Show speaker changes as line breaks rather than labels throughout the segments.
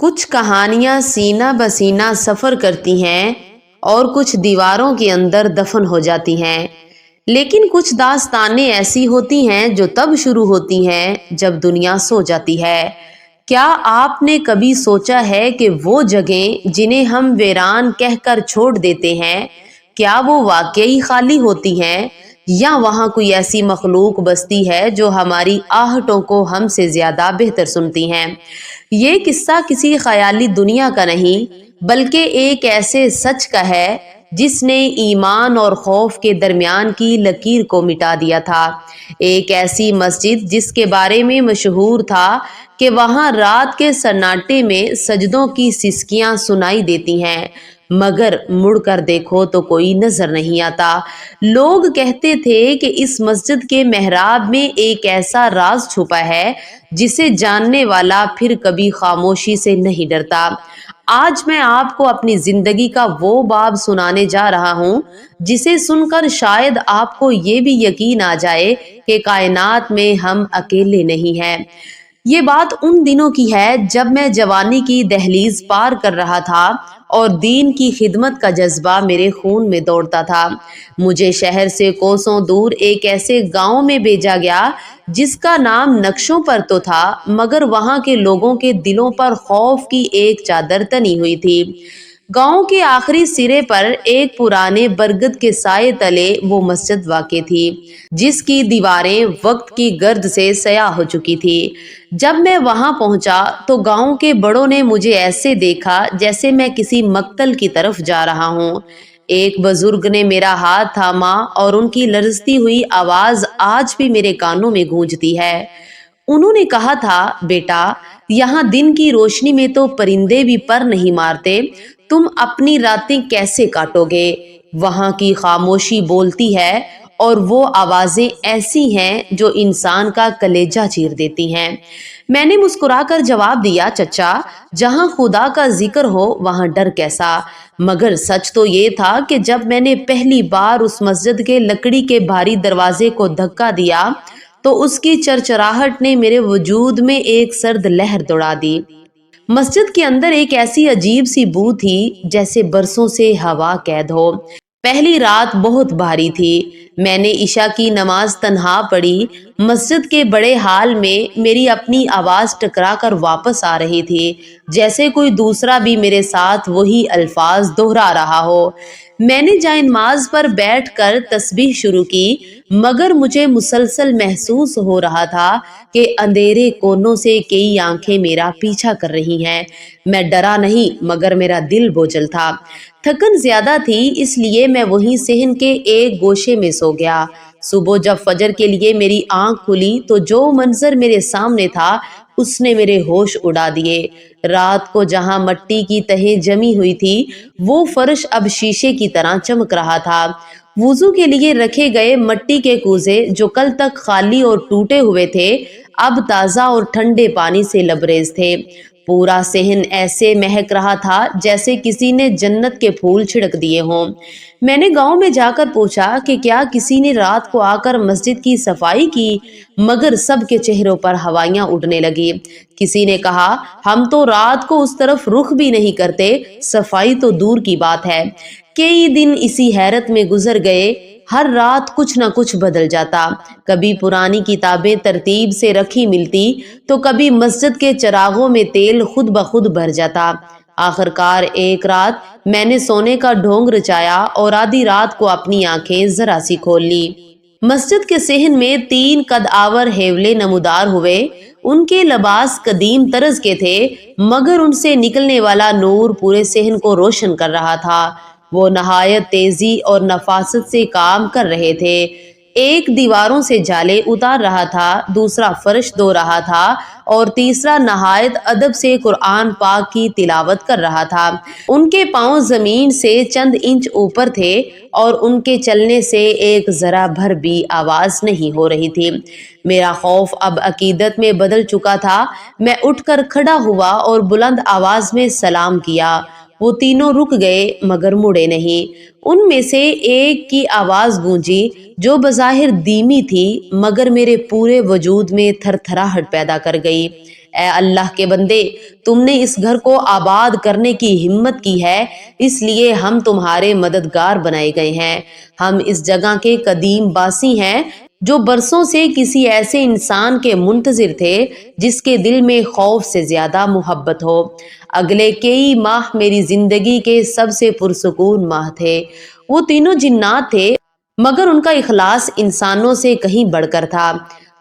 کچھ کہانیاں سینہ بسینہ سفر کرتی ہیں اور کچھ دیواروں کے اندر دفن ہو جاتی ہیں، لیکن کچھ داستانیں ایسی ہوتی ہیں جو تب شروع ہوتی ہیں جب دنیا سو جاتی ہے۔ کیا آپ نے کبھی سوچا ہے کہ وہ جگہیں جنہیں ہم ویران کہہ کر چھوڑ دیتے ہیں، کیا وہ واقعی خالی ہوتی ہیں، یا وہاں کوئی ایسی مخلوق بستی ہے جو ہماری آہٹوں کو ہم سے زیادہ بہتر سنتی ہیں؟ یہ قصہ کسی خیالی دنیا کا نہیں، بلکہ ایک ایسے سچ کا ہے جس نے ایمان اور خوف کے درمیان کی لکیر کو مٹا دیا تھا۔ ایک ایسی مسجد جس کے بارے میں مشہور تھا کہ وہاں رات کے سناٹے میں سجدوں کی سسکیاں سنائی دیتی ہیں، مگر مڑ کر دیکھو تو کوئی نظر نہیں آتا۔ لوگ کہتے تھے کہ اس مسجد کے محراب میں ایک ایسا راز چھپا ہے جسے جاننے والا پھر کبھی خاموشی سے نہیں ڈرتا۔ آج میں آپ کو اپنی زندگی کا وہ باب سنانے جا رہا ہوں جسے سن کر شاید آپ کو یہ بھی یقین آ جائے کہ کائنات میں ہم اکیلے نہیں ہیں۔ یہ بات ان دنوں کی ہے جب میں جوانی کی دہلیز پار کر رہا تھا اور دین کی خدمت کا جذبہ میرے خون میں دوڑتا تھا۔ مجھے شہر سے کوسوں دور ایک ایسے گاؤں میں بھیجا گیا جس کا نام نقشوں پر تو تھا، مگر وہاں کے لوگوں کے دلوں پر خوف کی ایک چادر تنی ہوئی تھی۔ گاؤں کے آخری سرے پر ایک پرانے برگد کے سائے تلے وہ مسجد واقع تھی، جس کی دیواریں وقت کی گرد سے سیاہ ہو چکی تھی۔ جب میں وہاں پہنچا تو گاؤں کے بڑوں نے مجھے ایسے دیکھا جیسے میں کسی مقتل کی طرف جا رہا ہوں۔ ایک بزرگ نے میرا ہاتھ تھاما اور ان کی لرزتی ہوئی آواز آج بھی میرے کانوں میں گونجتی ہے۔ انہوں نے کہا تھا، بیٹا، یہاں دن کی روشنی میں تو پرندے بھی پر نہیں مارتے، تم اپنی راتیں کیسے کاٹو گے؟ وہاں کی خاموشی بولتی ہے اور وہ آوازیں ایسی ہیں جو انسان کا کلیجہ چیر دیتی ہیں۔ میں نے مسکرا کر جواب دیا، چچا، جہاں خدا کا ذکر ہو وہاں ڈر کیسا؟ مگر سچ تو یہ تھا کہ جب میں نے پہلی بار اس مسجد کے لکڑی کے بھاری دروازے کو دھکا دیا تو اس کی چرچراہٹ نے میرے وجود میں ایک سرد لہر دوڑا دی۔ مسجد کے اندر ایک ایسی عجیب سی بو تھی جیسے برسوں سے ہوا قید ہو۔ پہلی رات بہت بھاری تھی۔ میں نے عشاء کی نماز تنہا پڑھی۔ مسجد کے بڑے ہال میں میری اپنی آواز ٹکرا کر واپس آ رہی تھی، جیسے کوئی دوسرا بھی میرے ساتھ وہی الفاظ دہرا رہا ہو۔ میں نے جائے نماز پر بیٹھ کر تسبیح شروع کی، مگر مجھے مسلسل محسوس ہو رہا تھا کہ اندھیرے کونوں سے کئی آنکھیں میرا پیچھا کر رہی ہیں۔ میں ڈرا نہیں، مگر میرا دل بوجھل تھا۔ تھکن زیادہ تھی، اس لیے میں وہیں صحن کے ایک گوشے میں سو گیا۔ صبح جب فجر کے لیے میری آنکھ کھلی تو جو منظر میرے سامنے تھا اس نے میرے ہوش اڑا دیے۔ رات کو جہاں مٹی کی تہیں جمی ہوئی تھی وہ فرش اب شیشے کی طرح چمک رہا تھا۔ وضو کے لیے رکھے گئے مٹی کے کوزے جو کل تک خالی اور ٹوٹے ہوئے تھے اب تازہ اور ٹھنڈے پانی سے لبریز تھے۔ پورا صحن ایسے مہک رہا تھا جیسے کسی نے جنت کے پھول چھڑک دیے ہوں۔ میں نے گاؤں میں جا کر پوچھا کہ کیا کسی نے رات کو آ کر مسجد کی صفائی کی، مگر سب کے چہروں پر ہوائیاں اڑنے لگی۔ کسی نے کہا، ہم تو رات کو اس طرف رخ بھی نہیں کرتے، صفائی تو دور کی بات ہے۔ کئی دن اسی حیرت میں گزر گئے۔ ہر رات کچھ نہ کچھ بدل جاتا، کبھی پرانی کتابیں ترتیب سے رکھی ملتی تو کبھی مسجد کے چراغوں میں تیل خود بخود بھر جاتا۔ آخر کار ایک رات میں نے سونے کا ڈھونگ رچایا اور آدھی رات کو اپنی آنکھیں ذرا سی کھول لی۔ مسجد کے صحن میں 3 قد آور ہیولے نمودار ہوئے۔ ان کے لباس قدیم طرز کے تھے، مگر ان سے نکلنے والا نور پورے صحن کو روشن کر رہا تھا۔ وہ نہایت تیزی اور نفاست سے کام کر رہے تھے۔ ایک دیواروں سے جالے اتار رہا تھا، دوسرا فرش دھو رہا تھا اور تیسرا نہایت ادب سے قرآن پاک کی تلاوت کر رہا تھا۔ ان کے پاؤں زمین سے چند انچ اوپر تھے اور ان کے چلنے سے ایک ذرا بھر بھی آواز نہیں ہو رہی تھی۔ میرا خوف اب عقیدت میں بدل چکا تھا۔ میں اٹھ کر کھڑا ہوا اور بلند آواز میں سلام کیا۔ وہ تینوں رک گئے مگر مڑے نہیں۔ ان میں سے ایک کی آواز گونجی جو بظاہر دھیمی تھی مگر میرے پورے وجود میں تھر تھراہٹ پیدا کر گئی۔ اے اللہ کے بندے، تم نے اس گھر کو آباد کرنے کی ہمت کی ہے، اس لیے ہم تمہارے مددگار بنائے گئے ہیں۔ ہم اس جگہ کے قدیم باسی ہیں جو برسوں سے کسی ایسے انسان کے منتظر تھے جس کے دل میں خوف سے زیادہ محبت ہو۔ اگلے کئی ماہ میری زندگی کے سب سے پرسکون ماہ تھے۔ وہ تینوں جنات تھے، مگر ان کا اخلاص انسانوں سے کہیں بڑھ کر تھا۔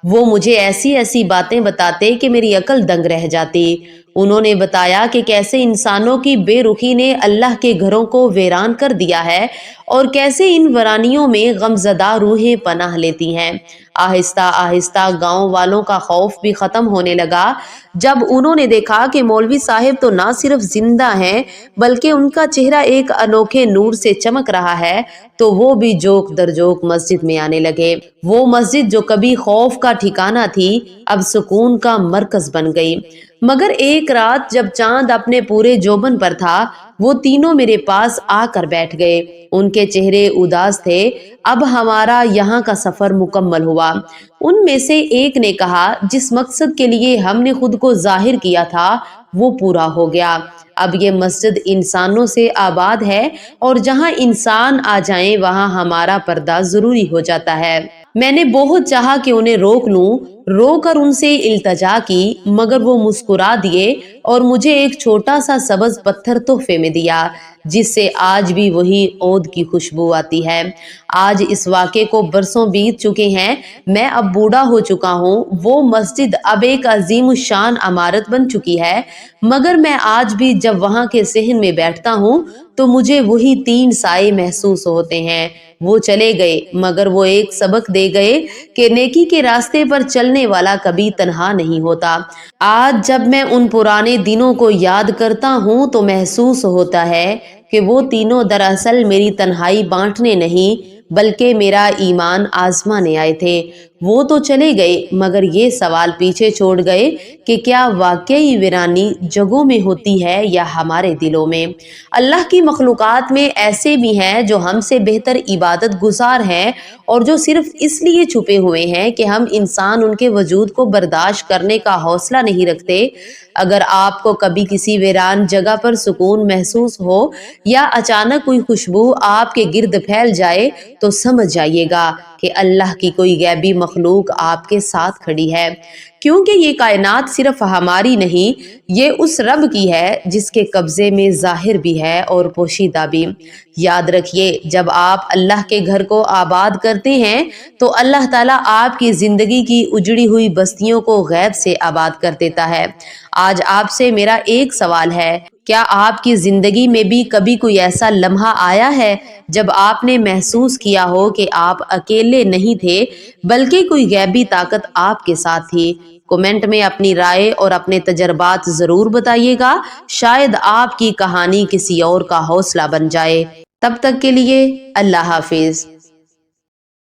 وہ مجھے ایسی ایسی باتیں بتاتے کہ میری عقل دنگ رہ جاتی۔ انہوں نے بتایا کہ کیسے انسانوں کی بے رخی نے اللہ کے گھروں کو ویران کر دیا ہے اور کیسے ان ویرانیوں میں غمزدہ روحیں پناہ لیتی ہیں۔ آہستہ آہستہ گاؤں والوں کا خوف بھی ختم ہونے لگا جب انہوں نے دیکھا کہ مولوی صاحب تو نہ صرف زندہ ہیں بلکہ ان کا چہرہ ایک انوکھے نور سے چمک رہا ہے، تو وہ بھی جوک در جوک مسجد میں آنے لگے۔ وہ مسجد جو کبھی خوف کا ٹھکانہ تھی اب سکون کا مرکز بن گئی۔ مگر ایک رات جب چاند اپنے پورے جوبن پر تھا، وہ تینوں میرے پاس آ کر بیٹھ گئے۔ ان کے چہرے اداس تھے۔ اب ہمارا یہاں کا سفر مکمل ہوا۔ ان میں سے ایک نے کہا، جس مقصد کے لیے ہم نے خود کو ظاہر کیا تھا وہ پورا ہو گیا۔ اب یہ مسجد انسانوں سے آباد ہے اور جہاں انسان آ جائیں وہاں ہمارا پردہ ضروری ہو جاتا ہے۔ میں نے بہت چاہا کہ انہیں روک لوں، رو کر ان سے التجا کی، مگر وہ مسکرا دیے اور مجھے ایک چھوٹا سا سبز پتھر تحفے میں دیا جس سے آج بھی وہی عود کی خوشبو آتی ہے۔ آج اس واقعے کو برسوں بیت چکے ہیں، میں اب بوڑھا ہو چکا ہوں۔ وہ مسجد اب ایک عظیم الشان عمارت بن چکی ہے، مگر میں آج بھی جب وہاں کے صحن میں بیٹھتا ہوں تو مجھے وہی تین سائے محسوس ہوتے ہیں۔ وہ چلے گئے مگر وہ ایک سبق دے گئے کہ نیکی کے راستے پر چلنے والا کبھی تنہا نہیں ہوتا۔ آج جب میں ان پرانے دنوں کو یاد کرتا ہوں تو محسوس ہوتا ہے کہ وہ تینوں دراصل میری تنہائی بانٹنے نہیں بلکہ میرا ایمان آزمانے آئے تھے۔ وہ تو چلے گئے مگر یہ سوال پیچھے چھوڑ گئے کہ کیا واقعی ویرانی جگہوں میں ہوتی ہے یا ہمارے دلوں میں؟ اللہ کی مخلوقات میں ایسے بھی ہیں جو ہم سے بہتر عبادت گزار ہیں اور جو صرف اس لیے چھپے ہوئے ہیں کہ ہم انسان ان کے وجود کو برداشت کرنے کا حوصلہ نہیں رکھتے۔ اگر آپ کو کبھی کسی ویران جگہ پر سکون محسوس ہو یا اچانک کوئی خوشبو آپ کے گرد پھیل جائے تو سمجھ جائیے گا کہ اللہ کی کوئی غیبی مخلوق آپ کے ساتھ کھڑی ہے، کیونکہ یہ کائنات صرف ہماری نہیں، یہ اس رب کی ہے جس کے قبضے میں ظاہر بھی ہے اور پوشیدہ بھی۔ یاد رکھیے، جب آپ اللہ کے گھر کو آباد کرتے ہیں تو اللہ تعالیٰ آپ کی زندگی کی اجڑی ہوئی بستیوں کو غیب سے آباد کر دیتا ہے۔ آج آپ سے میرا ایک سوال ہے، کیا آپ کی زندگی میں بھی کبھی کوئی ایسا لمحہ آیا ہے جب آپ نے محسوس کیا ہو کہ آپ اکیلے نہیں تھے بلکہ کوئی غیبی طاقت آپ کے ساتھ تھی؟ کومنٹ میں اپنی رائے اور اپنے تجربات ضرور بتائیے گا، شاید آپ کی کہانی کسی اور کا حوصلہ بن جائے۔ تب تک کے لیے اللہ حافظ۔